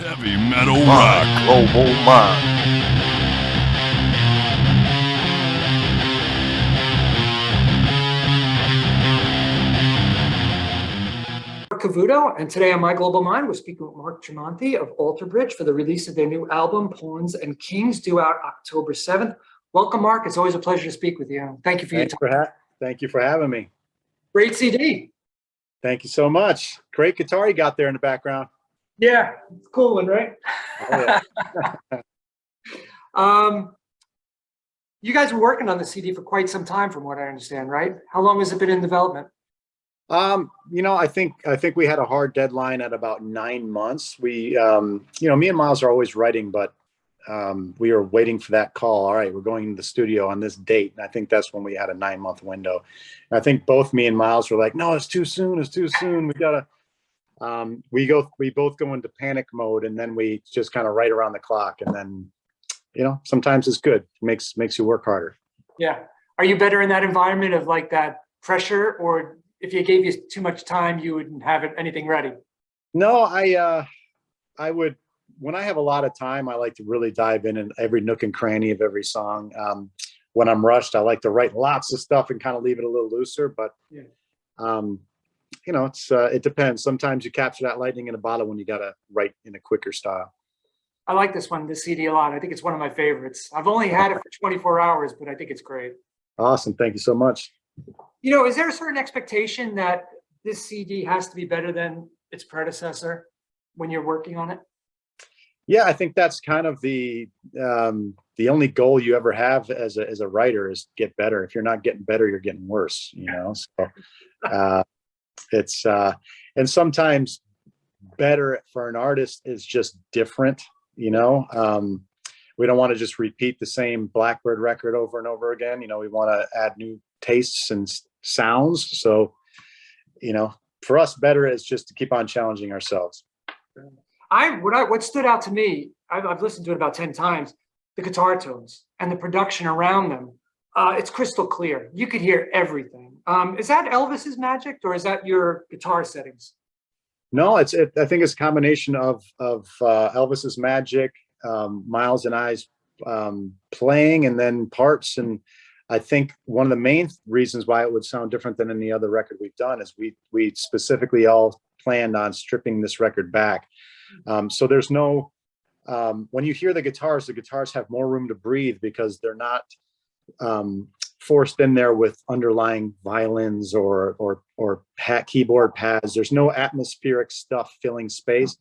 Heavy metal My rock. global mind. Cavuto, and today on My Global Mind, we're speaking with Mark Tremonti of Alter Bridge for the release of their new album, Pawns and Kings, due out October 7th. Welcome, Mark. It's always a pleasure to speak with you. Thank you for your time. Thank you for having me. Great CD. Thank you so much. Great guitar you got there in the background. Yeah, it's a cool one, right? Oh, yeah. You guys were working on the CD for quite some time, from what I understand, right? How long has it been in development? I think we had a hard deadline at about 9 months. We, me and Miles are always writing, but we were waiting for that call. All right, we're going to the studio on this date. And I think that's when we had a 9-month window. And I think both me and Miles were like, no, it's too soon. It's too soon. We gotta, we both go into panic mode, and then we just kind of write around the clock. And then, sometimes it's good. It makes you work harder. Yeah. Are you better in that environment of like that pressure, or if you gave you too much time, you wouldn't have anything ready? No, I would, when I have a lot of time, I like to really dive in every nook and cranny of every song. When I'm rushed, I like to write lots of stuff and kind of leave it a little looser, but yeah. It depends. Sometimes you capture that lightning in a bottle when you got to write in a quicker style. I like this CD a lot. I think it's one of my favorites. I've only had it for 24 hours, but I think it's great. Awesome. Thank you so much. Is there a certain expectation that this CD has to be better than its predecessor when you're working on it? Yeah, I think that's kind of the only goal you ever have as a writer is get better. If you're not getting better, you're getting worse, So it's and sometimes better for an artist is just different, We don't want to just repeat the same Blackbird record over and over again. We want to add new tastes and sounds. So, for us, better is just to keep on challenging ourselves. What stood out to me, I've listened to it about 10 times, the guitar tones and the production around them. It's crystal clear. You could hear everything. Is that Elvis's magic, or is that your guitar settings? No, I think it's a combination of Elvis's magic, Miles and I's playing, and then parts. And I think one of the main reasons why it would sound different than any other record we've done is we specifically all planned on stripping this record back. So there's no, when you hear the guitars have more room to breathe because they're not forced in there with underlying violins or keyboard pads. There's no atmospheric stuff filling space.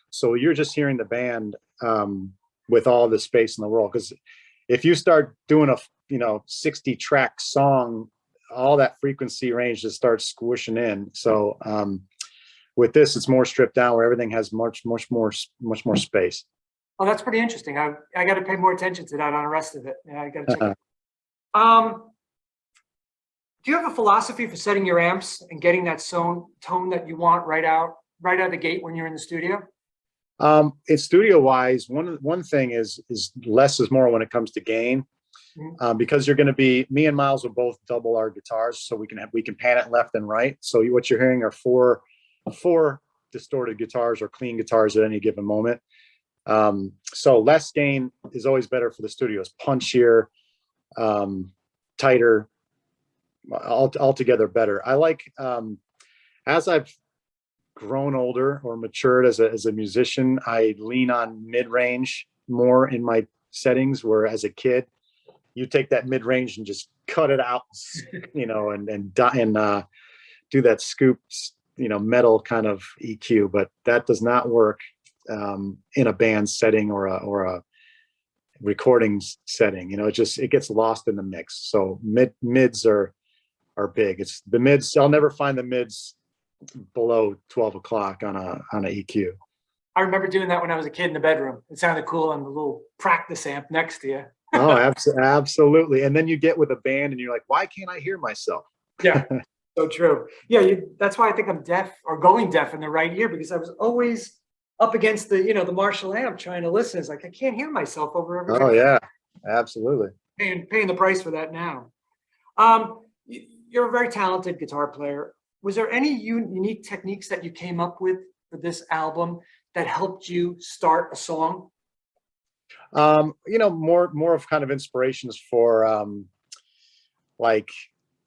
So you're just hearing the band with all the space in the world. Because if you start doing a 60 track song, all that frequency range just starts squishing in. So with this, it's more stripped down, where everything has much more space. Oh, that's pretty interesting. I got to pay more attention to that on the rest of it. Yeah, I got to check it out. Do you have a philosophy for setting your amps and getting that tone that you want right out of the gate when you're in the studio? It's studio wise. One thing is less is more when it comes to gain, because you're going to be, me and Miles will both double our guitars, so we can pan it left and right. So what you're hearing are four distorted guitars or clean guitars at any given moment. So less gain is always better for the studio. It's punchier, tighter, altogether better. I like, as I've grown older or matured as a musician, I lean on mid-range more in my settings, where as a kid, you take that mid-range and just cut it out, and do that scoop, metal kind of EQ, but that does not work in a band setting or a recording setting. It gets lost in the mix. So mids are big. It's the mids. I'll never find the mids below 12 o'clock on a EQ. I remember doing that when I was a kid in the bedroom. It sounded cool on the little practice amp next to you. Oh, absolutely. And then you get with a band and you're like, why can't I hear myself? Yeah, so true. Yeah, that's why I think I'm deaf, or going deaf in the right ear, because I was always up against the Marshall amp trying to listen. It's like I can't hear myself over everything. Oh yeah, absolutely. Paying the price for that now. You're a very talented guitar player. Was there any unique techniques that you came up with for this album that helped you start a song? More of kind of inspirations for like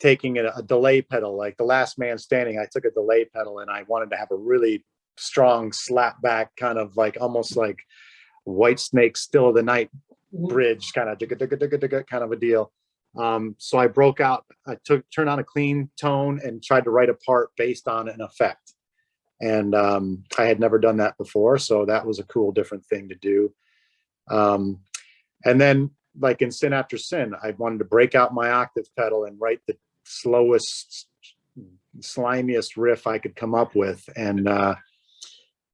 taking a delay pedal, like The Last Man Standing. I took a delay pedal and I wanted to have a really strong slap back, kind of like almost like White Snake Still of the Night bridge, kind of kind of a deal. So I broke out, turned on a clean tone and tried to write a part based on an effect. And I had never done that before, so that was a cool, different thing to do. And then, like in Sin After Sin, I wanted to break out my octave pedal and write the slowest, slimiest riff I could come up with. And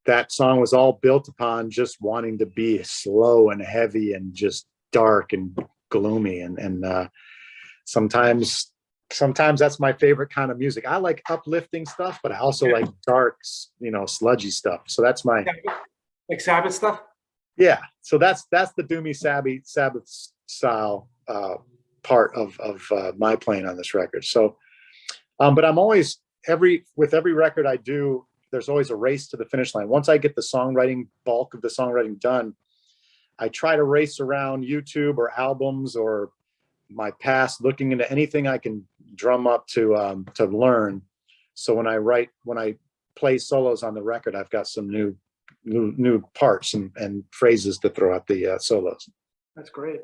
that song was all built upon just wanting to be slow and heavy and just dark and gloomy. And sometimes that's my favorite kind of music. I like uplifting stuff, but I also like dark, sludgy stuff. So that's my like Sabbath stuff. Yeah. So that's the doomy Sabbath style part of my playing on this record. So, but I'm always with every record I do, there's always a race to the finish line. Once I get the songwriting bulk of the songwriting done, I try to race around YouTube or albums or my past, looking into anything I can drum up to learn. So when I play solos on the record, I've got some new parts and phrases to throw out the solos. That's great.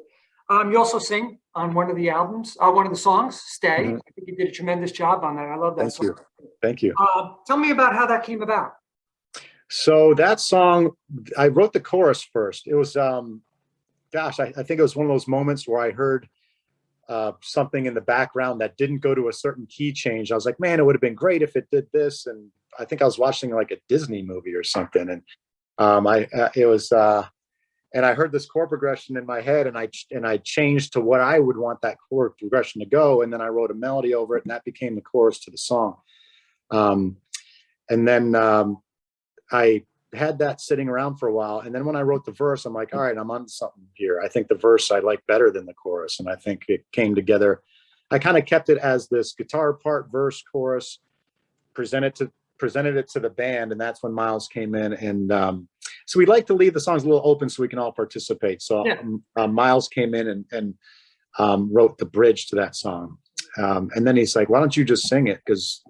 You also sing on one of the albums, one of the songs, Stay. Mm-hmm. I think you did a tremendous job on that. I love that song. Thank you. Tell me about how that came about. So that song, I wrote the chorus first. It was, I think it was one of those moments where I heard something in the background that didn't go to a certain key change. I was like, man, it would have been great if it did this. And I think I was watching like a Disney movie or something. And and I heard this chord progression in my head, and I changed to what I would want that chord progression to go. And then I wrote a melody over it, and that became the chorus to the song. And then I had that sitting around for a while. And then when I wrote the verse, I'm like, all right, I'm on something here. I think the verse I like better than the chorus. And I think it came together. I kind of kept it as this guitar part, verse, chorus, presented it to the band. And that's when Miles came in. And so we like to leave the songs a little open so we can all participate. So Miles came in and wrote the bridge to that song. And then he's like, why don't you just sing it? Because,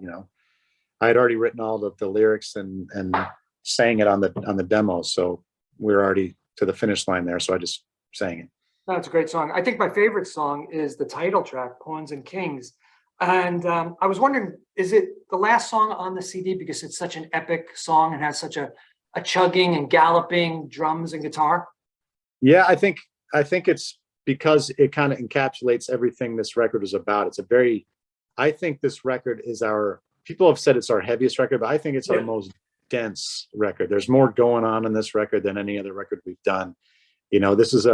I had already written all the lyrics and sang it on the demo. So we were already to the finish line there. So I just sang it. That's a great song. I think my favorite song is the title track, Pawns and Kings. And I was wondering, is it the last song on the CD because it's such an epic song and has such a chugging and galloping drums and guitar? Yeah, I think it's because it kind of encapsulates everything this record is about. I think this record is people have said it's our heaviest record, but I think it's our most dense record. There's more going on in this record than any other record we've done. This is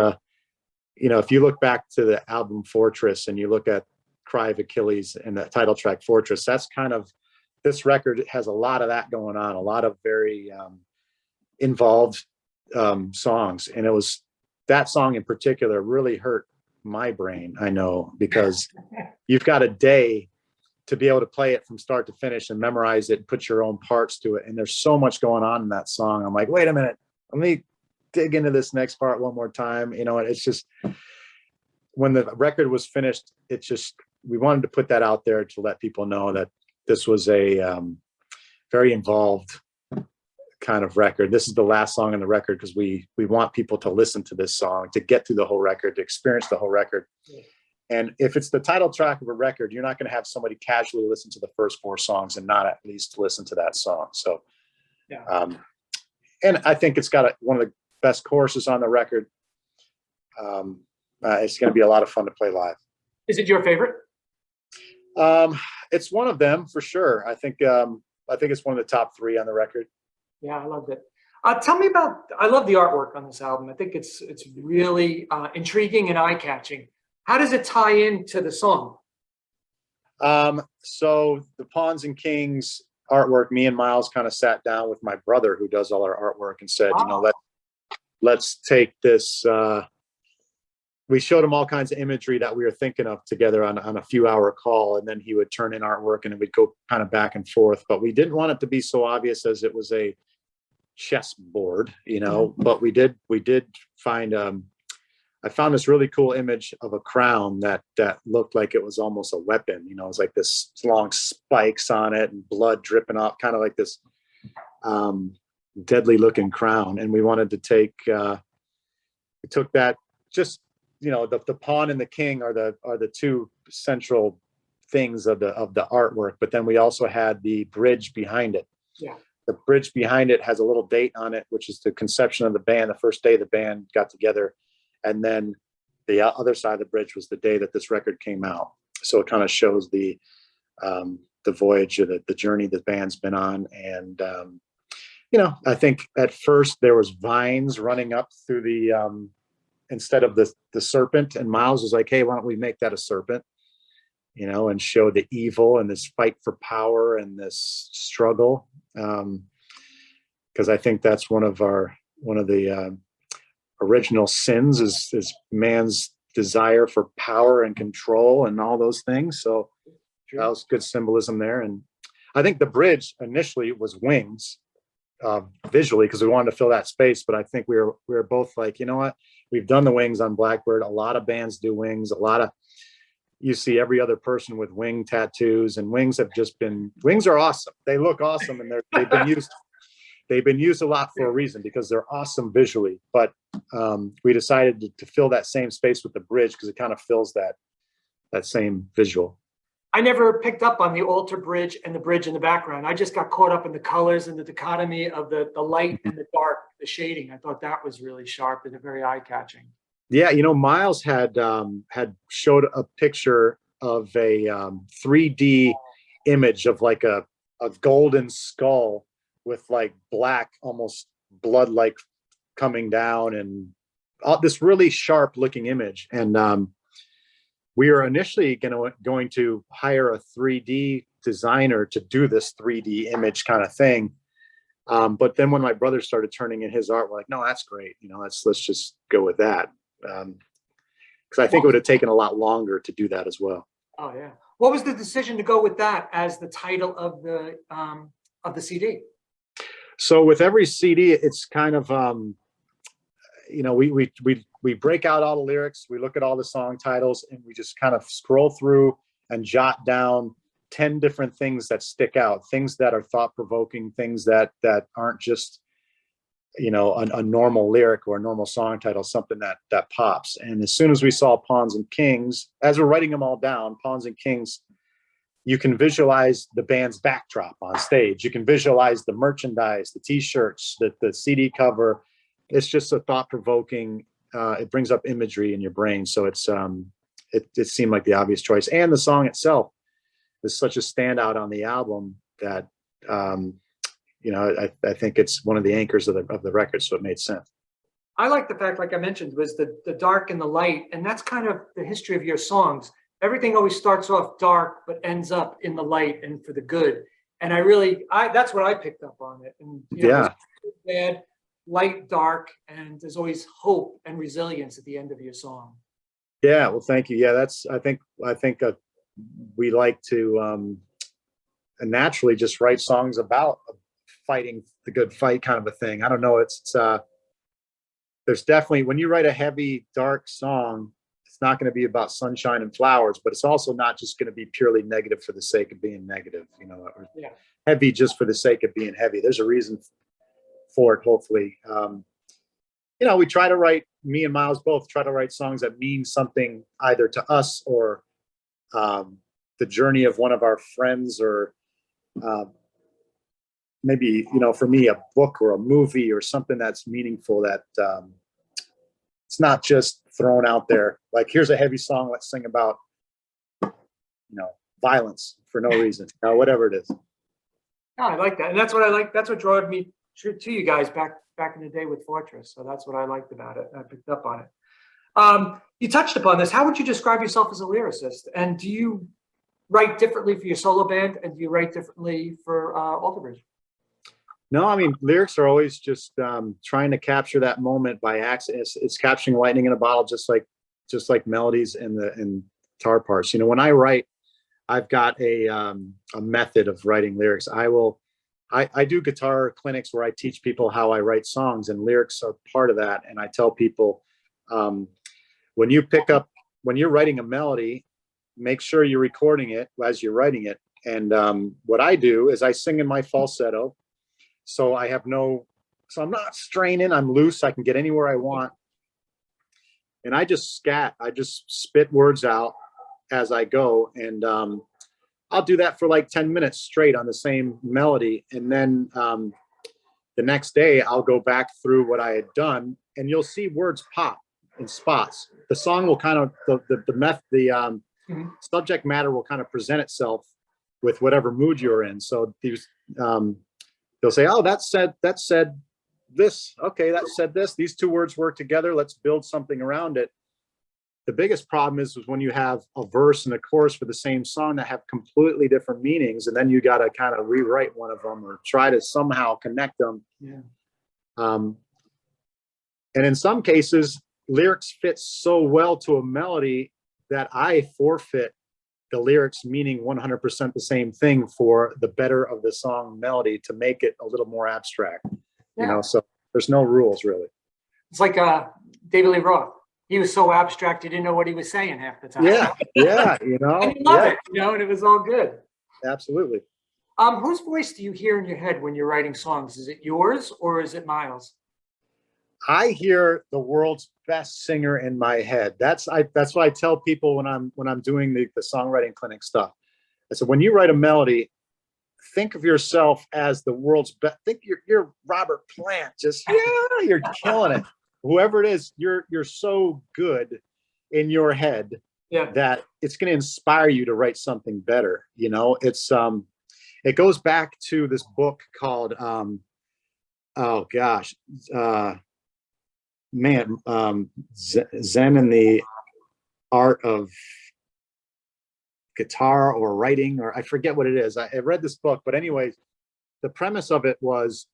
if you look back to the album Fortress and you look at Cry of Achilles and the title track Fortress, that's kind of, this record has a lot of that going on, a lot of very involved songs. And it was that song in particular really hurt my brain, I know, because you've got a day to be able to play it from start to finish and memorize it and put your own parts to it. And there's so much going on in that song. I'm like, wait a minute, let me dig into this next part one more time. It's just, when the record was finished, we wanted to put that out there to let people know that this was a very involved kind of record. This is the last song on the record because we want people to listen to this song, to get through the whole record, to experience the whole record. And if it's the title track of a record, you're not going to have somebody casually listen to the first 4 songs and not at least listen to that song. So, and I think it's got one of the best choruses on the record. It's going to be a lot of fun to play live. Is it your favorite? It's one of them for sure. I think it's one of the top 3 on the record. Yeah, I loved it. Tell me I love the artwork on this album. I think it's really intriguing and eye-catching. How does it tie into the song? So the Pawns and Kings artwork, me and Miles kind of sat down with my brother who does all our artwork and said, let's take this. We showed him all kinds of imagery that we were thinking of together on a few-hour call, and then he would turn in artwork and it would go kind of back and forth. But we didn't want it to be so obvious as it was a chessboard, but we did find, I found this really cool image of a crown that looked like it was almost a weapon. It was like this long spikes on it and blood dripping off, kind of like this deadly looking crown. And we wanted to we took that, just, the pawn and the king are the two central things of the artwork, but then we also had the bridge behind it. Yeah. The bridge behind it has a little date on it, which is the conception of the band, the first day the band got together. And then the other side of the bridge was the day that this record came out. So it kind of shows the voyage or the journey the band's been on. And, I think at first there was vines running up through the, instead of the serpent, and Miles was like, hey, why don't we make that a serpent, and show the evil and this fight for power and this struggle. Because I think that's one of the original sins is man's desire for power and control and all those things. So that was good symbolism there. And I think the bridge initially was wings, visually, because we wanted to fill that space. But I think we were both like, you know what, we've done the wings on Blackbird. A lot of bands do wings. You see every other person with wing tattoos, and wings are awesome. They look awesome, and they've been used a lot for a reason, because they're awesome visually. But we decided to fill that same space with the bridge, because it kind of fills that same visual. I never picked up on the altar bridge and the bridge in the background. I just got caught up in the colors and the dichotomy of the light and the dark, the shading. I thought that was really sharp and very eye-catching. Yeah, Miles had showed a picture of a 3D image of like a golden skull with like black, almost blood like coming down, and this really sharp looking image. And we were initially going to hire a 3D designer to do this 3D image kind of thing. But then when my brother started turning in his art, we're like, no, that's great. Let's just go with that. Because I think it would have taken a lot longer to do that as well. Oh yeah. What was the decision to go with that as the title of the CD? So with every CD, it's kind of we break out all the lyrics, we look at all the song titles, and we just kind of scroll through and jot down 10 different things that stick out, things that are thought-provoking, things that aren't just a normal lyric or a normal song title, something that pops. And as soon as we saw Pawns and Kings, as we're writing them all down, Pawns and Kings, you can visualize the band's backdrop on stage. You can visualize the merchandise, the t-shirts, the CD cover. It's just a thought-provoking, it brings up imagery in your brain. So it seemed like the obvious choice. And the song itself is such a standout on the album that, I think it's one of the anchors of the record, so it made sense. I like the fact, like I mentioned, was the dark and the light, and that's kind of the history of your songs. Everything always starts off dark, but ends up in the light and for the good. And that's what I picked up on it. And bad, light, dark, and there's always hope and resilience at the end of your song. Yeah, well, thank you. Yeah, I think we like to naturally just write songs about fighting the good fight kind of a thing. I don't know. There's definitely, when you write a heavy, dark song, it's not going to be about sunshine and flowers, but it's also not just going to be purely negative for the sake of being negative, or heavy just for the sake of being heavy. There's a reason for it, hopefully. We try to write, me and Miles both try to write songs that mean something either to us or the journey of one of our friends, or maybe, for me, a book or a movie or something that's meaningful, that it's not just thrown out there. Like, here's a heavy song, let's sing about, violence for no reason, whatever it is. No, I like that. And that's what I like. That's what drove me to you guys back in the day with Fortress. So that's what I liked about it. I picked up on it. You touched upon this. How would you describe yourself as a lyricist? And do you write differently for your solo band, and do you write differently for Alter Bridge? No, I mean, lyrics are always just trying to capture that moment by accident. It's capturing lightning in a bottle, just like melodies and guitar parts. When I write, I've got a method of writing lyrics. I will I do guitar clinics where I teach people how I write songs, and lyrics are part of that. And I tell people, um, when you're writing a melody, make sure you're recording it as you're writing it. And what I do is I sing in my falsetto. So so I'm not straining, I'm loose, I can get anywhere I want. And I just spit words out as I go. And I'll do that for like 10 minutes straight on the same melody. And then the next day I'll go back through what I had done, and you'll see words pop in spots. The song will kind of, the subject matter will kind of present itself with whatever mood you're in. So they'll say, oh, that said this. Okay, that said this. These two words work together. Let's build something around it. The biggest problem is when you have a verse and a chorus for the same song that have completely different meanings, and then you got to kind of rewrite one of them or try to somehow connect them. Yeah. And in some cases, lyrics fit so well to a melody that I forfeit the lyrics meaning 100% the same thing for the better of the song melody to make it a little more abstract. Yeah. So there's no rules really. It's like David Lee Roth. He was so abstract, you didn't know what he was saying half the time. Yeah, and you love it, and it was all good. Absolutely. Whose voice do you hear in your head when you're writing songs? Is it yours or is it Miles? I hear the world's best singer in my head. That's what I tell people when I'm doing the songwriting clinic stuff. I said, when you write a melody, think of yourself as the world's best. Think you're Robert Plant. Just you're killing it. Whoever it is, you're so good in your head that it's going to inspire you to write something better. It's it goes back to this book called Zen and the Art of Guitar or Writing, or I forget what it is. I read this book, but anyways, the premise of it was,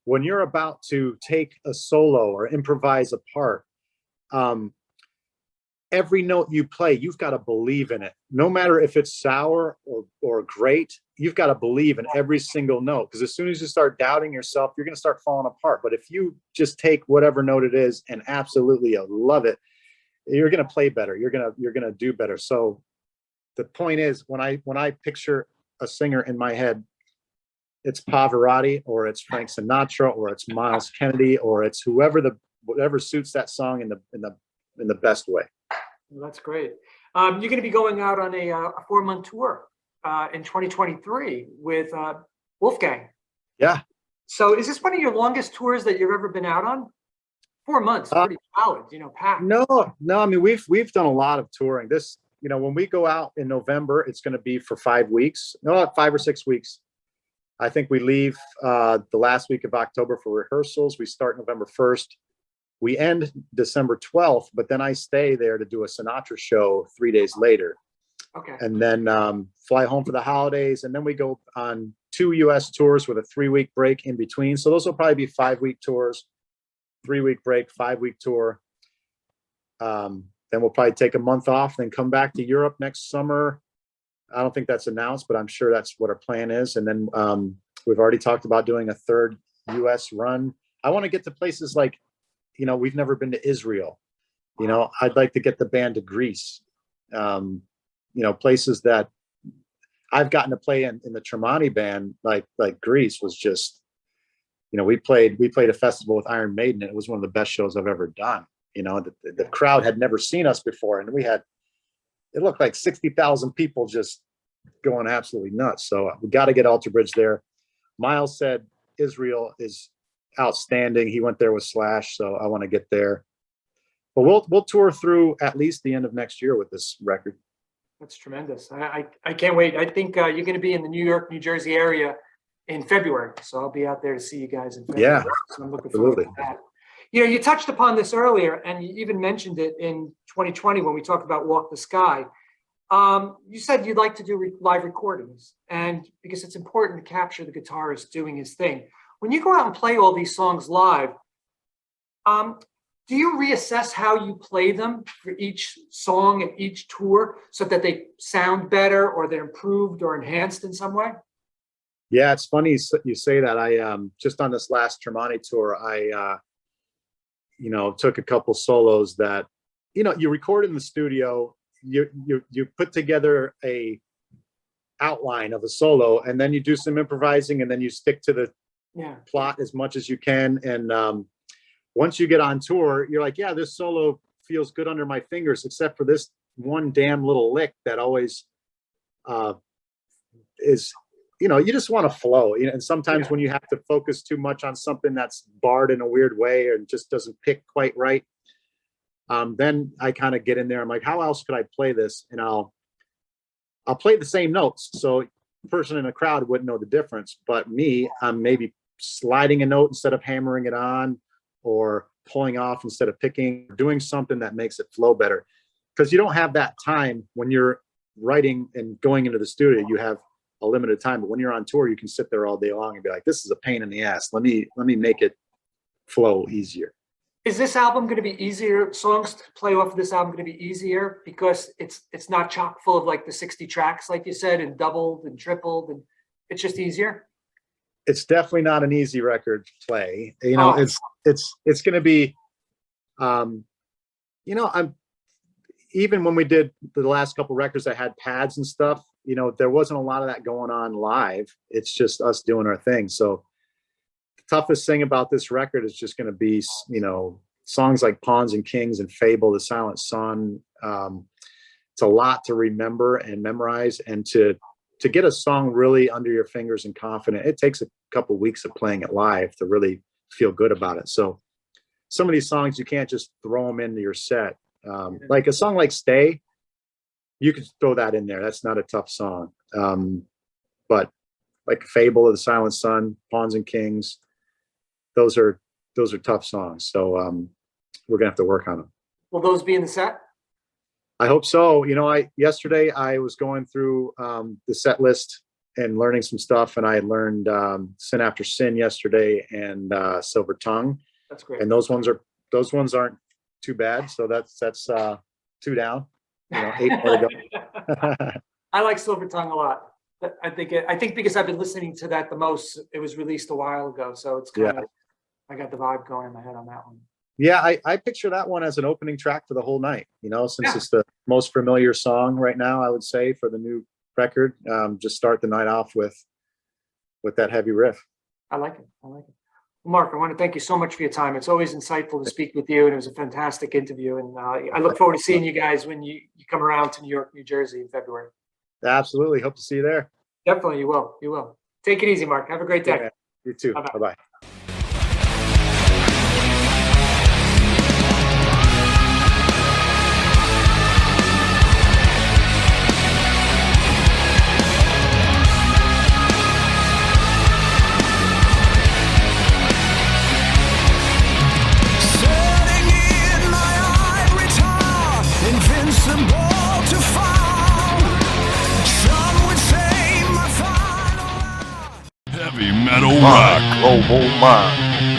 when you're about to take a solo or improvise a part, every note you play, you've got to believe in it. No matter if it's sour or great, you've got to believe in every single note, because as soon as you start doubting yourself, you're going to start falling apart. But if you just take whatever note it is and absolutely love it, you're going to play better. You're going to do better. So the point is, when I picture a singer in my head, it's Pavarotti, or it's Frank Sinatra, or it's Miles Kennedy, or it's whatever suits that song in the best way. Well, that's great. You're going to be going out on a 4-month tour in 2023 with Wolfgang. Yeah. So is this one of your longest tours that you've ever been out on? 4 months, pretty solid, packed. No. I mean, we've done a lot of touring. This, when we go out in November, it's going to be for 5 weeks. No, 5 or 6 weeks. I think we leave the last week of October for rehearsals. We start November 1st. We end December 12th, but then I stay there to do a Sinatra show 3 days later. Okay. And then fly home for the holidays. And then we go on 2 US tours with a 3-week break in between. So those will probably be 5-week tours, 3-week break, 5-week tour. Then we'll probably take a month off, then come back to Europe next summer. I don't think that's announced, but I'm sure that's what our plan is. And then we've already talked about doing a 3rd US run. I want to get to places like, we've never been to Israel. I'd like to get the band to Greece. Places that I've gotten to play in the Tremonti band, like Greece was just, we played a festival with Iron Maiden, and it was one of the best shows I've ever done. The crowd had never seen us before, and it looked like 60,000 people just going absolutely nuts. So we got to get Alter Bridge there. Miles said Israel is outstanding. He went there with Slash, so I want to get there. But we'll tour through at least the end of next year with this record. That's tremendous. I can't wait. I think you're going to be in the New York, New Jersey area in February, so I'll be out there to see you guys in February. Yeah, so I'm looking forward to that. You touched upon this earlier, and you even mentioned it in 2020 when we talked about Walk the Sky. You said you'd like to do live recordings, and because it's important to capture the guitarist doing his thing. When you go out and play all these songs live, do you reassess how you play them for each song and each tour so that they sound better or they're improved or enhanced in some way? Yeah, it's funny you say that. I just on this last Tremonti tour, I took a couple solos that, you record in the studio, you put together a outline of a solo, and then you do some improvising, and then you stick to the plot as much as you can. And once you get on tour, you're like, yeah, this solo feels good under my fingers, except for this one damn little lick that always is, you just want to flow. And sometimes when you have to focus too much on something that's barred in a weird way or just doesn't pick quite right, then I kind of get in there. I'm like, how else could I play this? And I'll play the same notes, so the person in a crowd wouldn't know the difference. But me, I'm maybe sliding a note instead of hammering it on, or pulling off instead of picking, doing something that makes it flow better. Because you don't have that time when you're writing and going into the studio. You have a limited time, but when you're on tour, you can sit there all day long and be like, this is a pain in the ass. Let me make it flow easier. Is this album going to be easier? Songs to play off of this album going to be easier because it's not chock full of like the 60 tracks, like you said, and doubled and tripled, and it's just easier? It's definitely not an easy record to play. It's going to be, I'm even when we did the last couple records that had pads and stuff, there wasn't a lot of that going on live. It's just us doing our thing. So the toughest thing about this record is just going to be, songs like Pawns and Kings and Fable, The Silent Sun. It's a lot to remember and memorize, and to get a song really under your fingers and confident, it takes a couple weeks of playing it live to really feel good about it. So some of these songs, you can't just throw them into your set. Like a song like Stay, you could throw that in there. That's not a tough song. But like Fable of The Silent Sun, Pawns and Kings, those are tough songs. So we're gonna have to work on them. Will those be in the set? I hope so. Yesterday I was going through the set list and learning some stuff, and I learned Sin After Sin yesterday and Silver Tongue. That's great. And those ones aren't too bad. So that's 2 down. 8 more to go. I like Silver Tongue a lot. I think because I've been listening to that the most. It was released a while ago, so it's kind of I got the vibe going in my head on that one. Yeah, I picture that one as an opening track for the whole night. Since it's the most familiar song right now, I would say, for the new record. Just start the night off with that heavy riff. I like it. Well, Mark, I want to thank you so much for your time. It's always insightful to speak with you, and it was a fantastic interview. And I look forward to seeing you guys when you come around to New York, New Jersey in February. Absolutely. Hope to see you there. Definitely, you will. You will. Take it easy, Mark. Have a great day. Yeah, you too. Bye-bye. Heavy metal rock. Global mind.